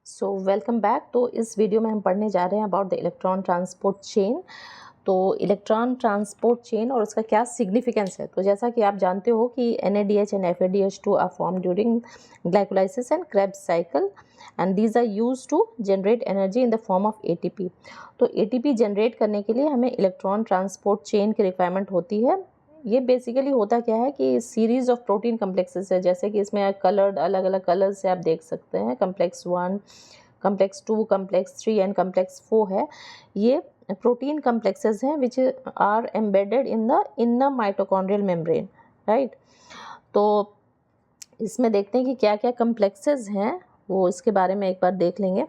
So welcome back. तो इस video में हम पढ़ने जा रहे हैं about the electron transport chain. तो इलेक्ट्रॉन ट्रांसपोर्ट चेन और उसका क्या सिग्निफिकेंस है। तो जैसा कि आप जानते हो कि NADH and FADH2 are form during glycolysis and Krebs cycle and these are use to generate energy in the form of ATP। तो ATP जनरेट करने के लिए हमें इलेक्ट्रॉन ट्रांसपोर्ट चेन की रिक्वायरमेंट होती है। ये बेसिकली होता क्या है कि सीरीज ऑफ प्रोटीन कम्प्लेक्सेस है, जैसे कि इसमें कलर्ड अलग अलग कलर से आप देख सकते हैं, complex 1, complex 2, complex 3 and complex 4 है। ये प्रोटीन कम्प्लेक्सेस हैं which are embedded in the inner mitochondrial membrane, right. तो इसमें देखते हैं कि क्या क्या कम्प्लेक्सेस हैं, वो इसके बारे में एक बार देख लेंगे।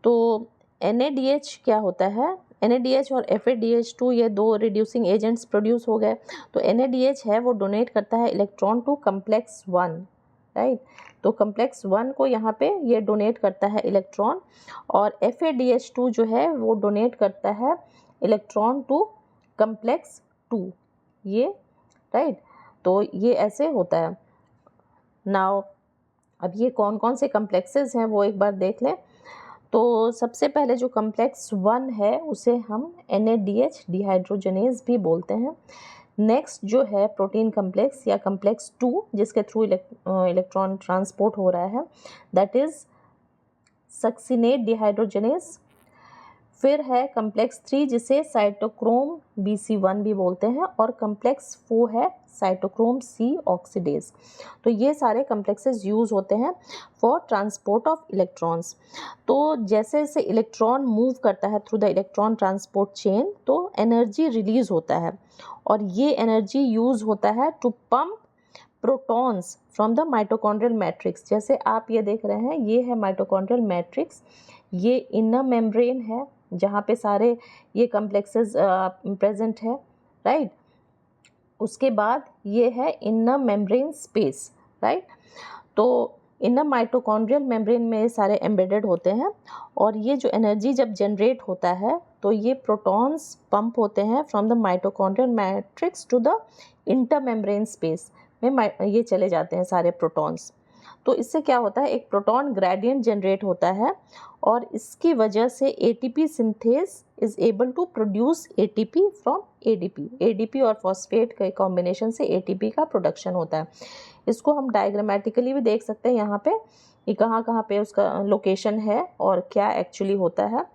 तो NADH क्या होता है, NADH और FADH2 ये दो रिड्यूसिंग एजेंट्स प्रोड्यूस हो गए। तो NADH है वो डोनेट करता है इलेक्ट्रॉन टू कम्प्लेक्स 1, राइट। तो कम्प्लेक्स 1 को यहाँ पे ये डोनेट करता है इलेक्ट्रॉन, और FADH2 जो है वो डोनेट करता है इलेक्ट्रॉन टू कम्प्लेक्स 2, ये राइट। तो ये ऐसे होता है। नाउ अब ये कौन कौन से कम्प्लेक्सेस हैं वो एक बार देख लें। तो सबसे पहले जो कम्प्लेक्स 1 है उसे हम NADH डिहाइड्रोजनेज भी बोलते हैं। नेक्स्ट जो है प्रोटीन कम्प्लेक्स या कम्प्लेक्स 2 जिसके थ्रू इलेक्ट्रॉन ट्रांसपोर्ट हो रहा है, दैट इज सक्सिनेट डिहाइड्रोजनेज। फिर है कम्प्लेक्स 3 जिसे साइटोक्रोम BC1 भी बोलते हैं, और कम्प्लेक्स 4 है साइटोक्रोम C ऑक्सीडेज। तो ये सारे कम्प्लेक्सेस यूज होते हैं फॉर ट्रांसपोर्ट ऑफ इलेक्ट्रॉन्स। तो जैसे जैसे इलेक्ट्रॉन मूव करता है through the electron transport chain तो एनर्जी रिलीज होता है, और ये एनर्जी यूज होता है to pump protons from the mitochondrial matrix. जैसे आप ये देख रहे हैं, ये है माइटोकॉन्ड्रियल मैट्रिक्स, ये इनर मेम्ब्रेन है जहाँ पे सारे ये कम्प्लेक्सेस प्रेजेंट है, राइट। उसके बाद ये है इनर मेम्ब्रेन स्पेस, राइट। तो इनर माइटोकॉन्ड्रियल मेम्ब्रेन में ये सारे एम्बेडेड होते हैं, और ये जो एनर्जी जब जनरेट होता है तो ये प्रोटॉन्स पंप होते हैं from the mitochondrial matrix to the intermembrane space में ये चले जाते हैं सारे प्रोटॉन्स। तो इससे क्या होता है, एक प्रोटॉन ग्रेडियंट जनरेट होता है, और इसकी वजह से ATP synthase is able to produce ATP फ्रॉम ADP। ADP और फॉस्फेट के कॉम्बिनेशन से ATP का प्रोडक्शन होता है। इसको हम डायग्रामेटिकली भी देख सकते हैं यहाँ पे, ये कहाँ कहाँ पे उसका लोकेशन है और क्या एक्चुअली होता है।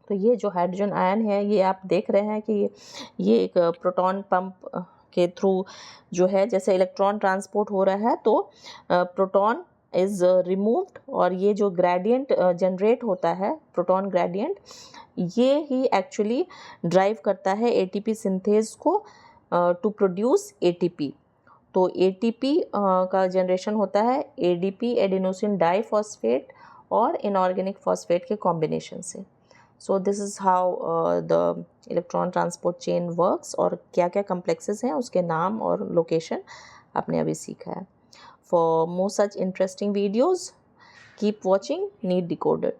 तो ये जो हाइड्रोजन आयन है ये आप देख रहे हैं कि ये एक प्रोटॉन पंप के थ्रू जो है, जैसे इलेक्ट्रॉन ट्रांसपोर्ट हो रहा है तो प्रोटॉन इज रिमूव्ड, और ये जो ग्रेडियंट जनरेट होता है प्रोटॉन ग्रेडियंट, ये ही एक्चुअली ड्राइव करता है ATP सिंथेज को टू प्रोड्यूस ATP। तो ATP का जनरेशन होता है ADP एडेनोसिन डाइफॉस्फेट और इनऑर्गेनिक फॉस्फेट के कॉम्बिनेशन से। So this is how the electron transport chain works, और क्या क्या कम्प्लेक्सेस हैं उसके नाम और लोकेशन आपने अभी सीखा है। For more such interesting videos keep watching NEET decoded.